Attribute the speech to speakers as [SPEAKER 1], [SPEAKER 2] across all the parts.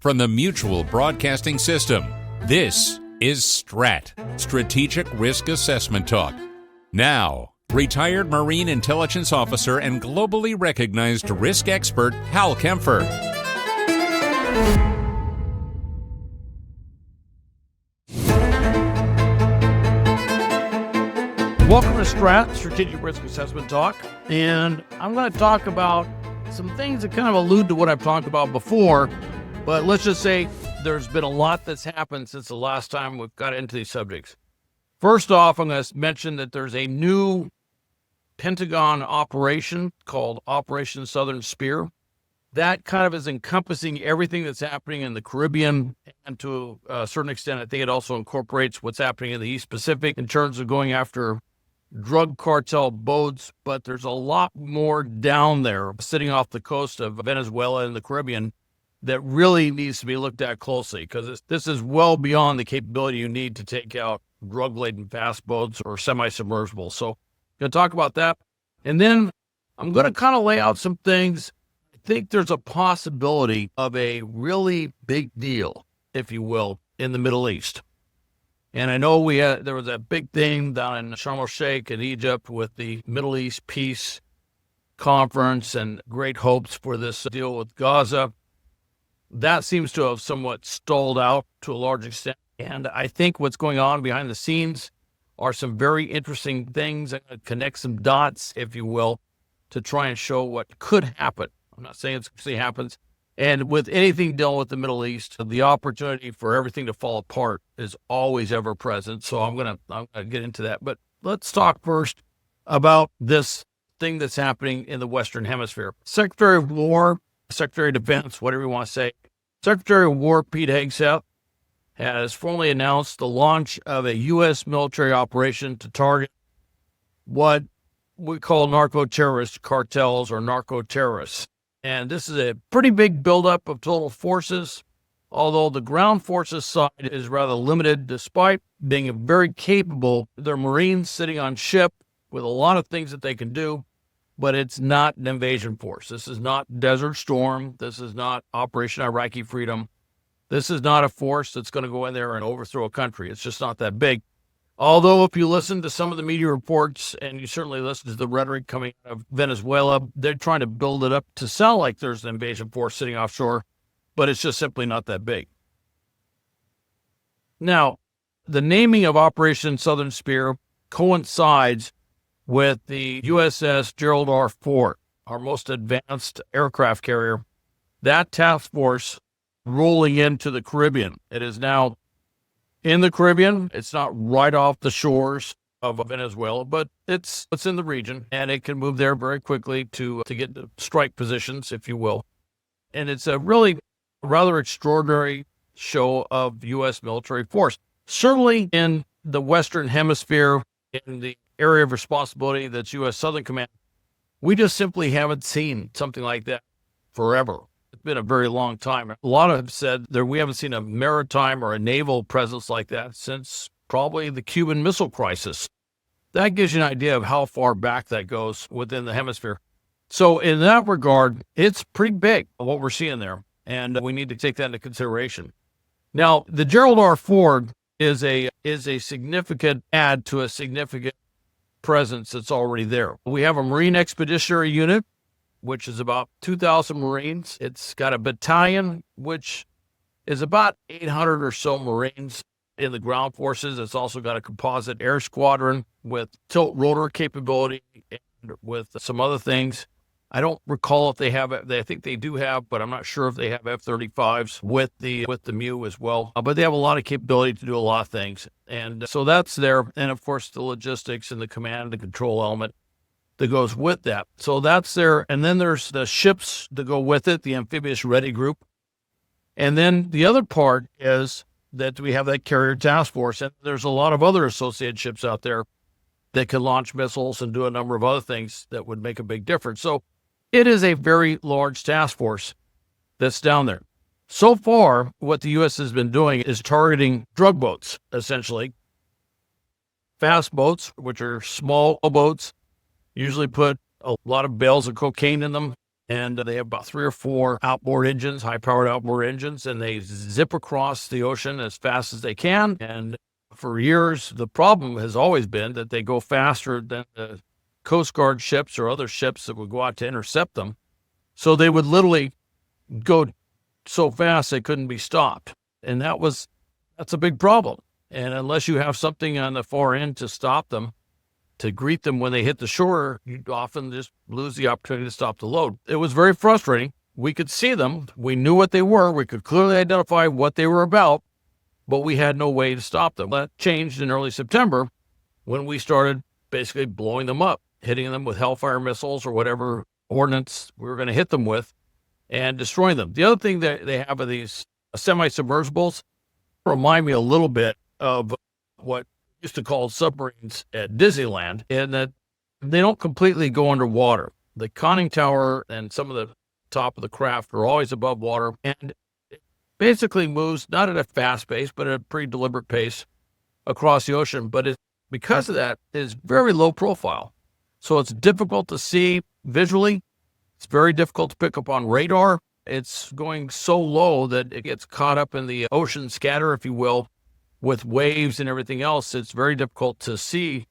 [SPEAKER 1] from the Mutual Broadcasting System. This is STRAT, Strategic Risk Assessment Talk. Now, retired Marine Intelligence Officer and globally recognized risk expert Hal Kempfer.
[SPEAKER 2] Welcome to STRAT, Strategic Risk Assessment Talk, and I'm going to talk about some things that kind of allude to what I've talked about before, but let's just say there's been a lot that's happened since the last time we've got into these subjects. First off, I'm going to mention that there's a new Pentagon operation called Operation Southern Spear. That kind of is encompassing everything that's happening in the Caribbean, and to a certain extent, I think it also incorporates what's happening in the East Pacific in terms of going after drug cartel boats, but there's a lot more down there sitting off the coast of Venezuela and the Caribbean that really needs to be looked at closely, because this is well beyond the capability you need to take out drug-laden fast boats or semi-submersibles. So I'm going to talk about that. And then I'm going to kind of lay out some things. I think there's a possibility of a really big deal, if you will, in the Middle East. And I know there was a big thing down in Sharm el-Sheikh in Egypt with the Middle East Peace Conference and great hopes for this deal with Gaza. That seems to have somewhat stalled out to a large extent. And I think what's going on behind the scenes are some very interesting things. I'm going to connect some dots, if you will, to try and show what could happen. I'm not saying it's actually happens. And with anything dealing with the Middle East, the opportunity for everything to fall apart is always ever present. So I'm gonna get into that. But let's talk first about this thing that's happening in the Western Hemisphere. Secretary of War, Secretary of Defense, whatever you want to say, Secretary of War Pete Hegseth has formally announced the launch of a U.S. military operation to target what we call narco-terrorist cartels or narco-terrorists. And this is a pretty big buildup of total forces, although the ground forces side is rather limited, despite being very capable. They're Marines sitting on ship with a lot of things that they can do, but it's not an invasion force. This is not Desert Storm. This is not Operation Iraqi Freedom. This is not a force that's going to go in there and overthrow a country. It's just not that big. Although if you listen to some of the media reports, and you certainly listen to the rhetoric coming out of Venezuela, they're trying to build it up to sound like there's an invasion force sitting offshore, but it's just simply not that big. Now, the naming of Operation Southern Spear coincides with the USS Gerald R, our most advanced aircraft carrier. That task force rolling into the Caribbean. It is now in the Caribbean. It's not right off the shores of Venezuela, but it's in the region, and it can move there very quickly to get to strike positions, if you will. And it's a really rather extraordinary show of U.S. military force. Certainly in the Western Hemisphere, in the area of responsibility that's U.S. Southern Command, we just simply haven't seen something like that forever. It's been a very long time. A lot have said that we haven't seen a maritime or a naval presence like that since probably the Cuban Missile Crisis. That gives you an idea of how far back that goes within the hemisphere. So in that regard, it's pretty big, what we're seeing there, and we need to take that into consideration. Now, the Gerald R. Ford is a significant add to a significant presence that's already there. We have a Marine Expeditionary Unit, which is about 2,000 Marines. It's got a battalion, which is about 800 or so Marines in the ground forces. It's also got a composite air squadron with tilt rotor capability and with some other things. I don't recall if they have it. I think they do have, but I'm not sure if they have F-35s with the MU as well. But they have a lot of capability to do a lot of things. And so that's there. And of course, the logistics and the command and control element that goes with that. So that's there. And then there's the ships that go with it, the Amphibious Ready Group. And then the other part is that we have that carrier task force. And there's a lot of other associated ships out there that can launch missiles and do a number of other things that would make a big difference. So it is a very large task force that's down there. So far, what the U.S. has been doing is targeting drug boats, essentially. Fast boats, which are small boats, usually put a lot of bales of cocaine in them, and they have about 3 or 4 outboard engines, high-powered outboard engines, and they zip across the ocean as fast as they can. And for years, the problem has always been that they go faster than the Coast Guard ships or other ships that would go out to intercept them. So they would literally go so fast they couldn't be stopped. And that's a big problem. And unless you have something on the far end to stop them, to greet them when they hit the shore, you often just lose the opportunity to stop the load. It was very frustrating. We could see them. We knew what they were. We could clearly identify what they were about, but we had no way to stop them. That changed in early September when we started basically blowing them up, hitting them with Hellfire missiles or whatever ordnance we were going to hit them with and destroying them. The other thing that they have are these semi-submersibles remind me a little bit of what used to call submarines at Disneyland, in that they don't completely go underwater. The conning tower and some of the top of the craft are always above water, and it basically moves not at a fast pace, but at a pretty deliberate pace across the ocean. But because of that, is very low profile. So it's difficult to see visually. It's very difficult to pick up on radar. It's going so low that it gets caught up in the ocean scatter, if you will, with waves and everything else. It's very difficult to see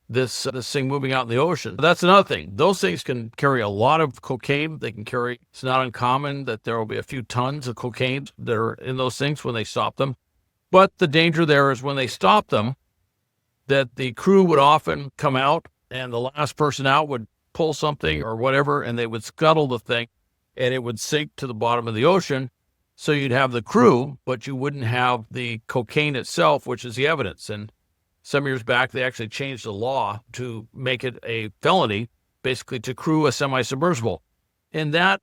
[SPEAKER 2] this thing moving out in the ocean. That's another thing. Those things can carry a lot of cocaine. It's not uncommon that there will be a few tons of cocaine that are in those things when they stop them. But the danger there is when they stop them, that the crew would often come out and the last person out would pull something or whatever, and they would scuttle the thing and it would sink to the bottom of the ocean. So you'd have the crew, but you wouldn't have the cocaine itself, which is the evidence. And some years back, they actually changed the law to make it a felony, basically to crew a semi-submersible. And that,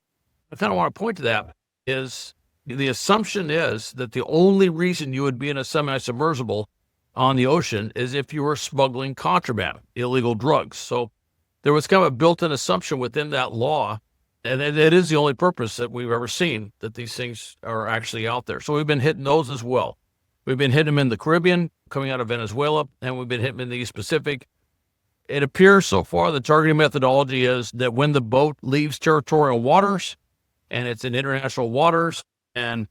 [SPEAKER 2] I kind of want to point to that, is the assumption is that the only reason you would be in a semi-submersible on the ocean is if you were smuggling contraband, illegal drugs. So there was kind of a built-in assumption within that law. And it is the only purpose that we've ever seen that these things are actually out there. So we've been hitting those as well. We've been hitting them in the Caribbean, coming out of Venezuela, and we've been hitting them in the East Pacific. It appears so far the targeting methodology is that when the boat leaves territorial waters, and it's in international waters, and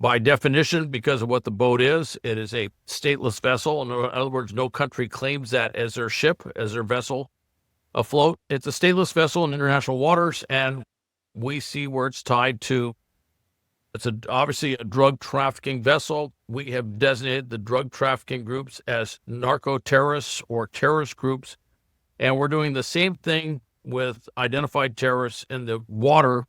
[SPEAKER 2] by definition, because of what the boat is, it is a stateless vessel. In other words, no country claims that as their ship, as their vessel afloat. It's a stateless vessel in international waters, and we see where it's tied to. It's obviously a drug trafficking vessel. We have designated the drug trafficking groups as narco-terrorists or terrorist groups, and we're doing the same thing with identified terrorists in the water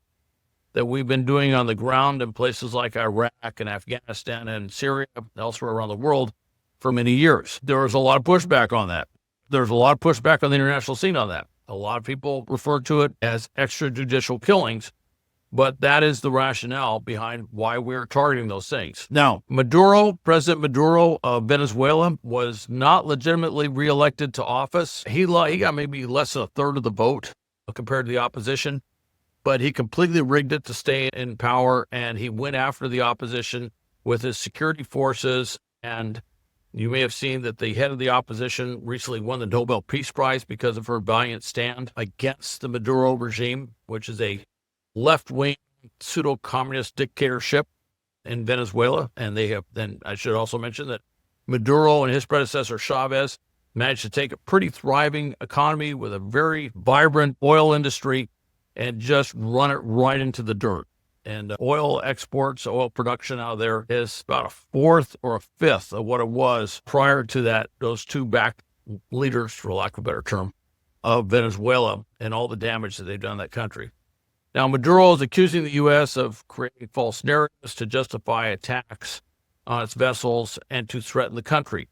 [SPEAKER 2] that we've been doing on the ground in places like Iraq and Afghanistan and Syria, elsewhere around the world for many years. There was a lot of pushback on that. There's a lot of pushback on the international scene on that. A lot of people refer to it as extrajudicial killings, but that is the rationale behind why we're targeting those things. Now, President Maduro of Venezuela was not legitimately reelected to office. He got maybe less than a third of the vote compared to the opposition, but he completely rigged it to stay in power, and he went after the opposition with his security forces. And you may have seen that the head of the opposition recently won the Nobel Peace Prize because of her valiant stand against the Maduro regime, which is a left-wing pseudo-communist dictatorship in Venezuela. And then I should also mention that Maduro and his predecessor Chavez managed to take a pretty thriving economy with a very vibrant oil industry and just run it right into the dirt. And oil exports, oil production out of there is about a fourth or a fifth of what it was prior to those two back leaders, for lack of a better term, of Venezuela and all the damage that they've done in that country. Now, Maduro is accusing the U.S. of creating false narratives to justify attacks on its vessels and to threaten the country.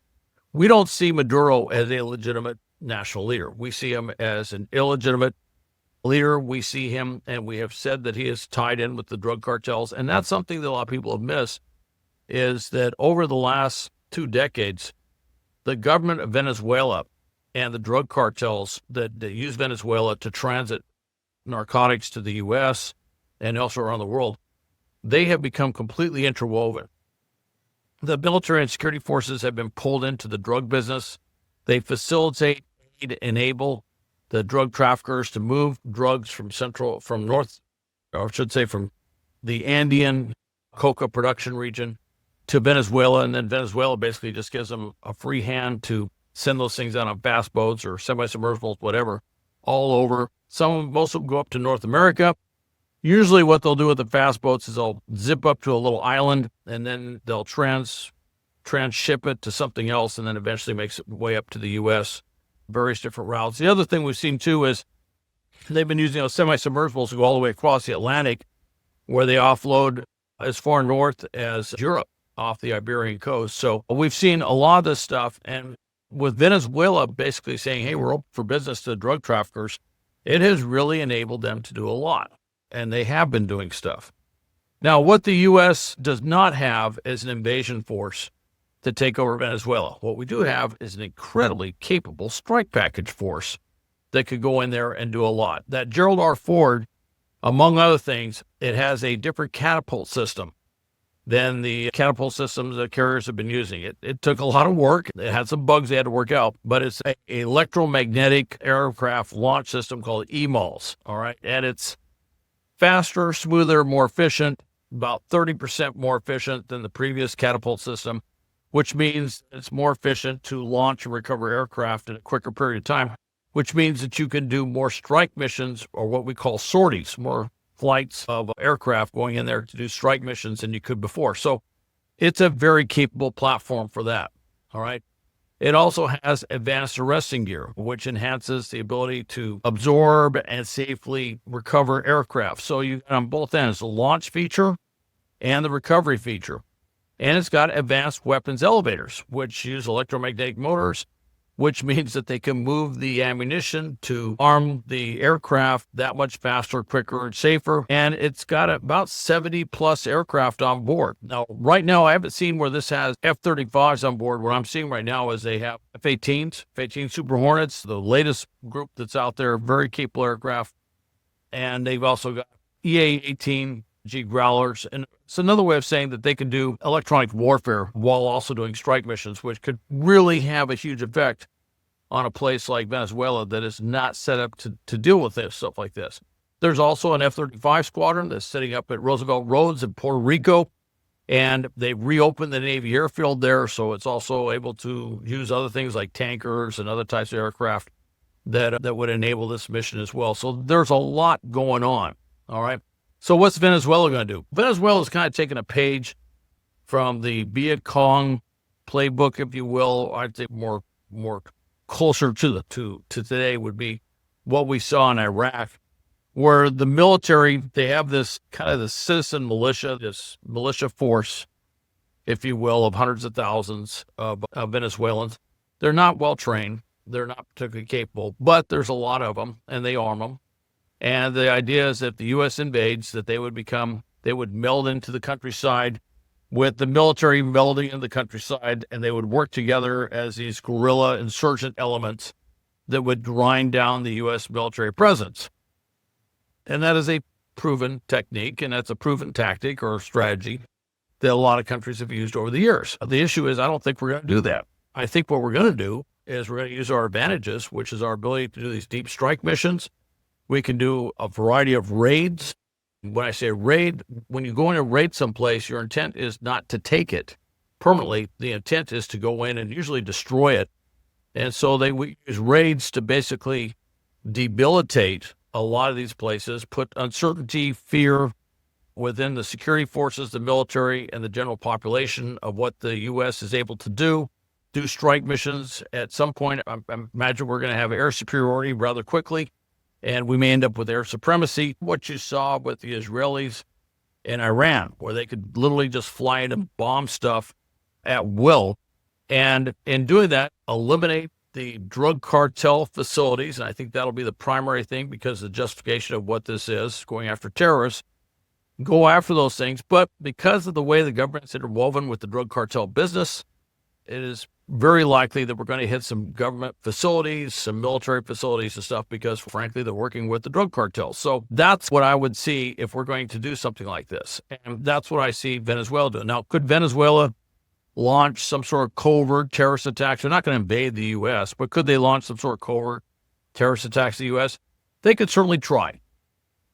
[SPEAKER 2] We don't see Maduro as a legitimate national leader. We see him as an illegitimate leader. We see him, and we have said that he is tied in with the drug cartels. And that's something that a lot of people have missed, is that over the last 2 decades, the government of Venezuela and the drug cartels that use Venezuela to transit narcotics to the U.S. and elsewhere around the world, they have become completely interwoven. The military and security forces have been pulled into the drug business. They facilitate, aid, enable the drug traffickers to move drugs from the Andean coca production region to Venezuela, and then Venezuela basically just gives them a free hand to send those things out on fast boats or semi-submersibles, whatever, all over. Most of them go up to North America. Usually what they'll do with the fast boats is they'll zip up to a little island, and then they'll transship it to something else, and then eventually makes its way up to the U.S., various different routes. The other thing we've seen, too, is they've been using those semi-submersibles to go all the way across the Atlantic, where they offload as far north as Europe off the Iberian coast. So we've seen a lot of this stuff, and with Venezuela basically saying, hey, we're open for business to drug traffickers, it has really enabled them to do a lot, and they have been doing stuff. Now, what the U.S. does not have is an invasion force to take over Venezuela. What we do have is an incredibly capable strike package force that could go in there and do a lot. That Gerald R. Ford, among other things, it has a different catapult system than the catapult systems that carriers have been using. It took a lot of work. It had some bugs they had to work out, but it's an electromagnetic aircraft launch system called EMALS, all right? And it's faster, smoother, more efficient, about 30% more efficient than the previous catapult system, which means it's more efficient to launch and recover aircraft in a quicker period of time, which means that you can do more strike missions, or what we call sorties, more flights of aircraft going in there to do strike missions than you could before. So it's a very capable platform for that, all right? It also has advanced arresting gear, which enhances the ability to absorb and safely recover aircraft. So you got on both ends, the launch feature and the recovery feature. And it's got advanced weapons elevators, which use electromagnetic motors, which means that they can move the ammunition to arm the aircraft that much faster, quicker, and safer. And it's got about 70 plus aircraft on board. Now, right now, I haven't seen where this has F-35s on board. What I'm seeing right now is they have F-18s, F-18 Super Hornets, the latest group that's out there, very capable aircraft. And they've also got EA-18 G Growlers. And it's another way of saying that they can do electronic warfare while also doing strike missions, which could really have a huge effect on a place like Venezuela that is not set up to deal with this stuff like this. There's also an F-35 squadron that's sitting up at Roosevelt Roads in Puerto Rico, and they reopened the Navy airfield there, so it's also able to use other things like tankers and other types of aircraft that would enable this mission as well. So there's a lot going on, all right? So what's Venezuela going to do? Venezuela's kind of taking a page from the Viet Cong playbook, if you will. I'd say more closer to today would be what we saw in Iraq, where the military, they have this kind of the citizen militia, this militia force, if you will, of hundreds of thousands of Venezuelans. They're not well trained. They're not particularly capable, but there's a lot of them, and they arm them. And the idea is that if the U.S. invades, that they would meld into the countryside with the military melding in the countryside, and they would work together as these guerrilla insurgent elements that would grind down the U.S. military presence. And that is a proven technique, and that's a proven tactic or strategy that a lot of countries have used over the years. The issue is I don't think we're going to do that. I think what we're going to do is we're going to use our advantages, which is our ability to do these deep strike missions. We can do a variety of raids. When I say raid, when you go in and raid someplace, your intent is not to take it permanently. The intent is to go in and usually destroy it. And so we use raids to basically debilitate a lot of these places, put uncertainty, fear within the security forces, the military, and the general population of what the U.S. is able to do strike missions. At some point, I imagine we're going to have air superiority rather quickly, and we may end up with air supremacy. What you saw with the Israelis in Iran, where they could literally just fly in and bomb stuff at will, and in doing that, eliminate the drug cartel facilities. And I think that'll be the primary thing, because the justification of what this is, going after terrorists, go after those things. But because of the way the government's interwoven with the drug cartel business, it is very likely that we're going to hit some government facilities, some military facilities and stuff, because frankly, they're working with the drug cartels. So that's what I would see if we're going to do something like this. And that's what I see Venezuela doing. Now, could Venezuela launch some sort of covert terrorist attacks? They're not going to invade the U.S., but could they launch some sort of covert terrorist attacks in the U.S., they could certainly try.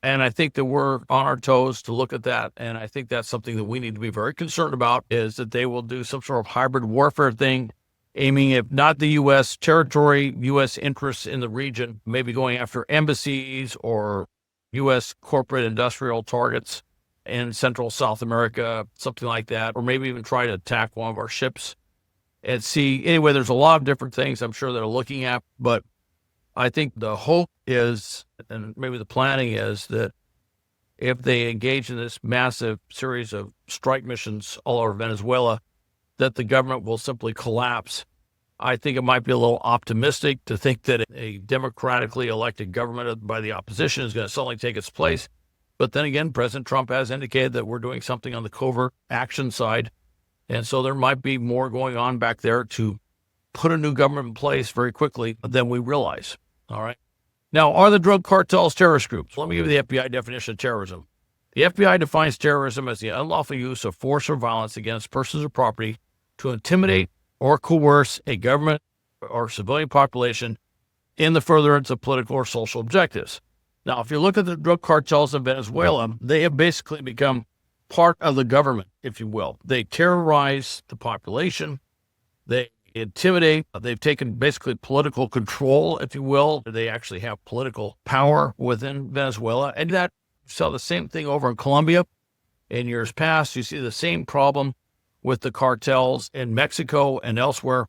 [SPEAKER 2] And I think that we're on our toes to look at that. And I think that's something that we need to be very concerned about, is that they will do some sort of hybrid warfare thing, aiming at not the U.S. territory, U.S. interests in the region, maybe going after embassies or U.S. corporate industrial targets in Central South America, something like that, or maybe even try to attack one of our ships at sea. Anyway, there's a lot of different things I'm sure they're looking at, but I think the hope is, and maybe the planning is, that if they engage in this massive series of strike missions all over Venezuela, that the government will simply collapse. I think it might be a little optimistic to think that a democratically elected government by the opposition is going to suddenly take its place. But then again, President Trump has indicated that we're doing something on the covert action side. And so there might be more going on back there to put a new government in place very quickly than we realize. All right. Now, are the drug cartels terrorist groups? Let me give you the FBI definition of terrorism. The FBI defines terrorism as the unlawful use of force or violence against persons or property to intimidate or coerce a government or civilian population in the furtherance of political or social objectives. Now, if you look at the drug cartels in Venezuela, they have basically become part of the government, if you will. They terrorize the population. They intimidate. They've taken basically political control, if you will. They actually have political power within Venezuela. And that saw the same thing over in Colombia in years past. You see the same problem with the cartels in Mexico and elsewhere,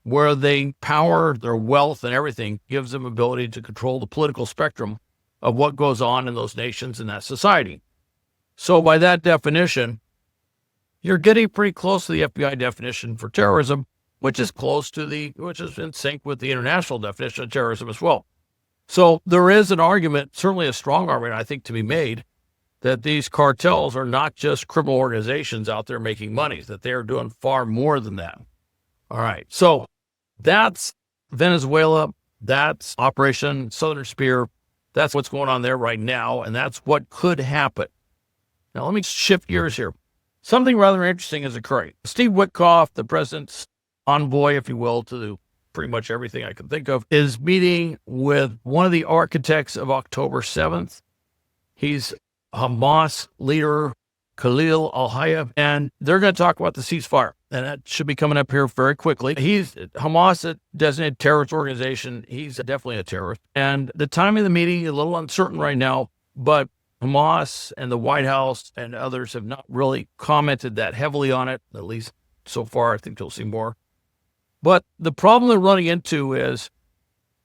[SPEAKER 2] where they power their wealth and everything gives them ability to control the political spectrum of what goes on in those nations and that society. So by that definition, you're getting pretty close to the FBI definition for terrorism, which is in sync with the international definition of terrorism as well. So there is an argument, certainly a strong argument, I think, to be made that these cartels are not just criminal organizations out there making money, that they're doing far more than that. All right. So that's Venezuela. That's Operation Southern Spear. That's what's going on there right now, and that's what could happen. Now, let me shift gears here. Something rather interesting is occurring. Steve Witkoff, the president's envoy, if you will, to pretty much everything I can think of, is meeting with one of the architects of October 7th. He's Hamas leader Khalil al-Hayya, and they're going to talk about the ceasefire. And that should be coming up here very quickly. Hamas, a designated terrorist organization. He's definitely a terrorist. And the timing of the meeting is a little uncertain right now, but Hamas and the White House and others have not really commented that heavily on it, at least so far. I think you'll see more. But the problem they're running into is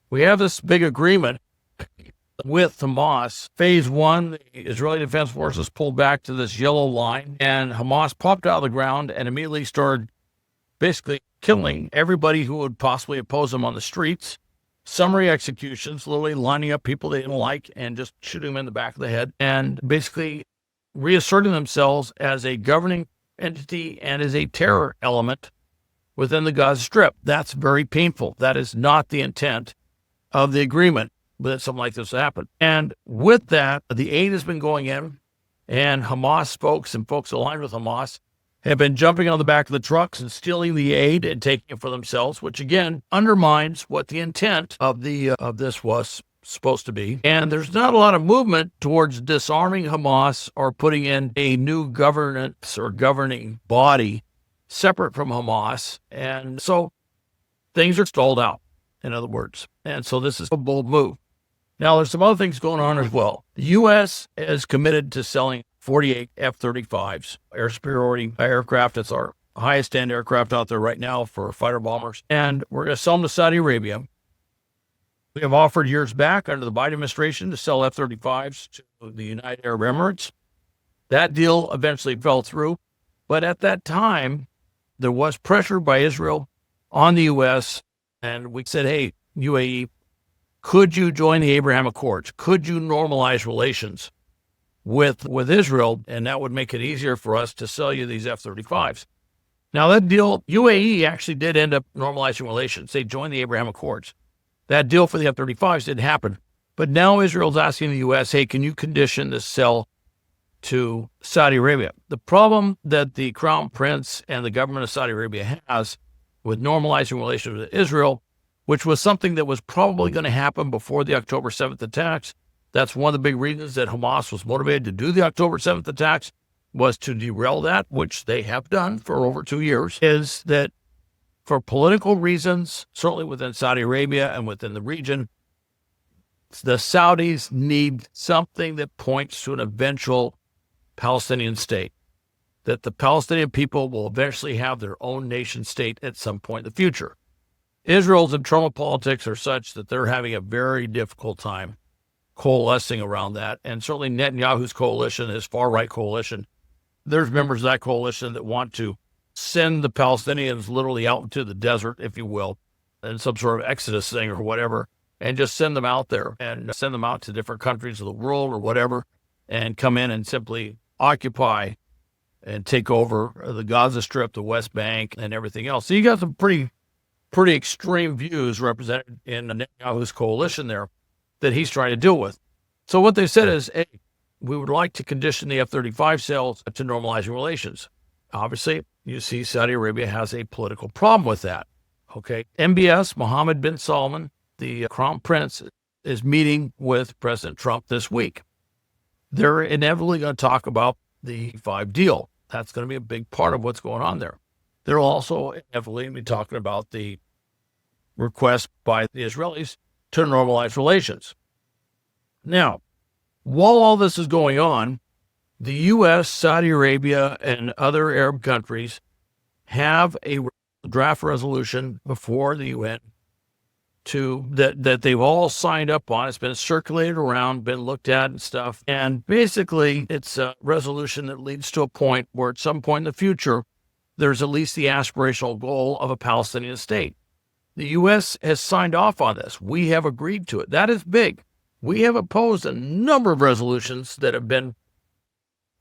[SPEAKER 2] we have this big agreement with Hamas. Phase 1, the Israeli Defense Forces pulled back to this yellow line, and Hamas popped out of the ground and immediately started basically killing everybody who would possibly oppose them on the streets. Summary executions, literally lining up people they didn't like and just shooting them in the back of the head, and basically reasserting themselves as a governing entity and as a terror element within the Gaza Strip. That's very painful. That is not the intent of the agreement, but something like this happened. And with that, the aid has been going in, and Hamas folks and folks aligned with Hamas have been jumping on the back of the trucks and stealing the aid and taking it for themselves, which again undermines what the intent of this was supposed to be. And there's not a lot of movement towards disarming Hamas or putting in a new governance or governing body separate from Hamas. And so things are stalled out, in other words. And so this is a bold move. Now, there's some other things going on as well. The U.S. is committed to selling 48 F-35s, air superiority aircraft. It's our highest-end aircraft out there right now for fighter bombers. And we're going to sell them to Saudi Arabia. We have offered years back under the Biden administration to sell F-35s to the United Arab Emirates. That deal eventually fell through. But at that time, there was pressure by Israel on the U.S., and we said, hey, UAE, could you join the Abraham Accords? Could you normalize relations with Israel? And that would make it easier for us to sell you these F-35s. Now, that deal, UAE actually did end up normalizing relations. They joined the Abraham Accords. That deal for the F-35s didn't happen. But now Israel's asking the U.S., hey, can you condition this sell to Saudi Arabia? The problem that the Crown Prince and the government of Saudi Arabia has with normalizing relations with Israel which was something that was probably going to happen before the October 7th attacks. That's one of the big reasons that Hamas was motivated to do the October 7th attacks, was to derail that, which they have done for over 2 years, is that for political reasons, certainly within Saudi Arabia and within the region, the Saudis need something that points to an eventual Palestinian state, that the Palestinian people will eventually have their own nation state at some point in the future. Israel's internal politics are such that they're having a very difficult time coalescing around that. And certainly Netanyahu's coalition, his far-right coalition, there's members of that coalition that want to send the Palestinians literally out into the desert, if you will, in some sort of exodus thing or whatever, and just send them out there and send them out to different countries of the world or whatever, and come in and simply occupy and take over the Gaza Strip, the West Bank, and everything else. So you got some pretty extreme views represented in Netanyahu's coalition there that he's trying to deal with. So what they said is, hey, we would like to condition the F-35 sales to normalizing relations. Obviously, you see Saudi Arabia has a political problem with that. Okay, MBS, Mohammed bin Salman, the Crown Prince, is meeting with President Trump this week. They're inevitably going to talk about the 5 deal. That's going to be a big part of what's going on there. They're also inevitably be talking about the request by the Israelis to normalize relations. Now, while all this is going on, the U.S., Saudi Arabia, and other Arab countries have a draft resolution before the UN that they've all signed up on. It's been circulated around, been looked at and stuff. And basically, it's a resolution that leads to a point where at some point in the future, there's at least the aspirational goal of a Palestinian state. The U.S. has signed off on this. We have agreed to it. That is big. We have opposed a number of resolutions that have been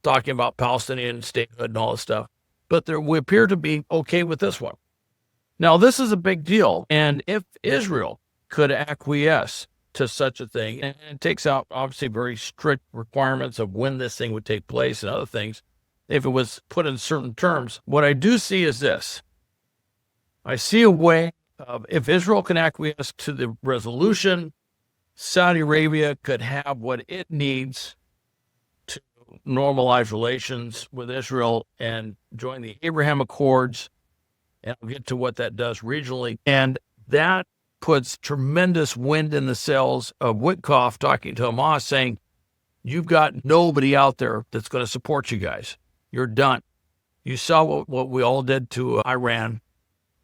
[SPEAKER 2] talking about Palestinian statehood and all this stuff, but we appear to be okay with this one. Now, this is a big deal, and if Israel could acquiesce to such a thing, and it takes out, obviously, very strict requirements of when this thing would take place and other things, if it was put in certain terms, what I do see is this. I see a way of, if Israel can acquiesce to the resolution, Saudi Arabia could have what it needs to normalize relations with Israel and join the Abraham Accords. And I'll get to what that does regionally. And that puts tremendous wind in the sails of Witkoff talking to Hamas, saying, you've got nobody out there that's going to support you guys. You're done. You saw what we all did to Iran.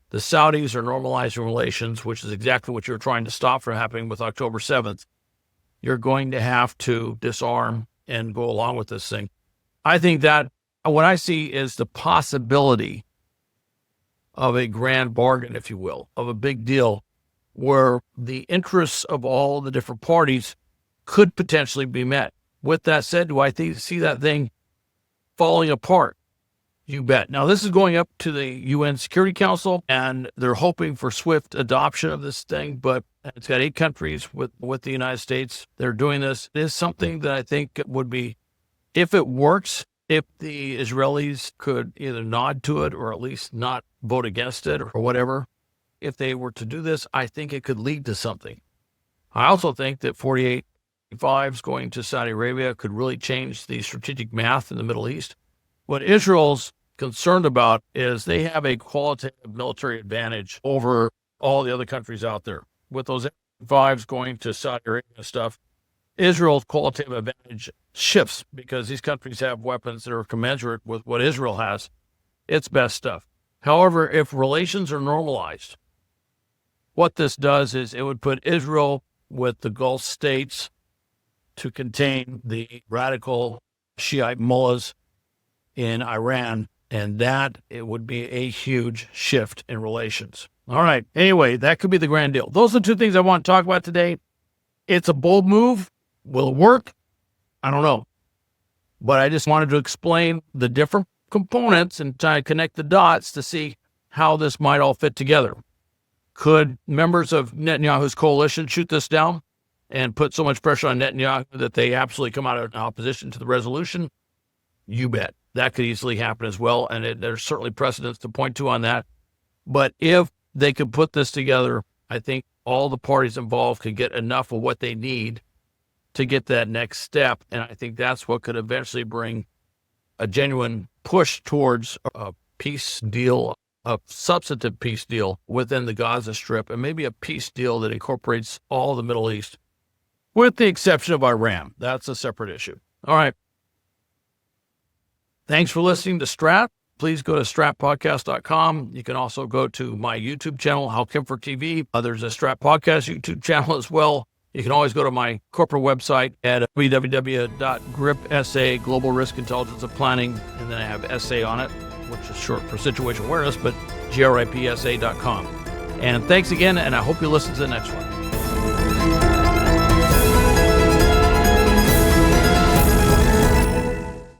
[SPEAKER 2] The Saudis are normalizing relations, which is exactly what you're trying to stop from happening with October 7th. You're going to have to disarm and go along with this thing. I think that what I see is the possibility of a grand bargain, if you will, of a big deal where the interests of all the different parties could potentially be met. With that said, do I see that thing falling apart? You bet. Now, this is going up to the UN Security Council, and they're hoping for swift adoption of this thing, but it's got 8 countries with the United States. They're doing this. It is something that I think would be, if it works, if the Israelis could either nod to it or at least not vote against it or whatever, if they were to do this, I think it could lead to something. I also think that 48-5s going to Saudi Arabia could really change the strategic math in the Middle East. What Israel's concerned about is they have a qualitative military advantage over all the other countries out there. With those 5s going to Saudi Arabia and stuff, Israel's qualitative advantage shifts because these countries have weapons that are commensurate with what Israel has. It's best stuff. However, if relations are normalized, what this does is it would put Israel with the Gulf states to contain the radical Shiite mullahs in Iran, and that it would be a huge shift in relations. All right. Anyway, that could be the grand deal. Those are 2 things I want to talk about today. It's a bold move. Will it work? I don't know. But I just wanted to explain the different components and try to connect the dots to see how this might all fit together. Could members of Netanyahu's coalition shoot this down and put so much pressure on Netanyahu that they absolutely come out of opposition to the resolution? You bet. That could easily happen as well, and there's certainly precedents to point to on that. But if they could put this together, I think all the parties involved could get enough of what they need to get that next step. And I think that's what could eventually bring a genuine push towards a peace deal, a substantive peace deal within the Gaza Strip, and maybe a peace deal that incorporates all the Middle East, with the exception of Iran. That's a separate issue. All right. Thanks for listening to STRAT. Please go to stratpodcast.com. You can also go to my YouTube channel, Hal Kempfer TV. There's a STRAT Podcast YouTube channel as well. You can always go to my corporate website at www.gripsa, Global Risk Intelligence and Planning, and then I have SA on it, which is short for situational awareness, but gripsa.com. And thanks again, and I hope you listen to the next one.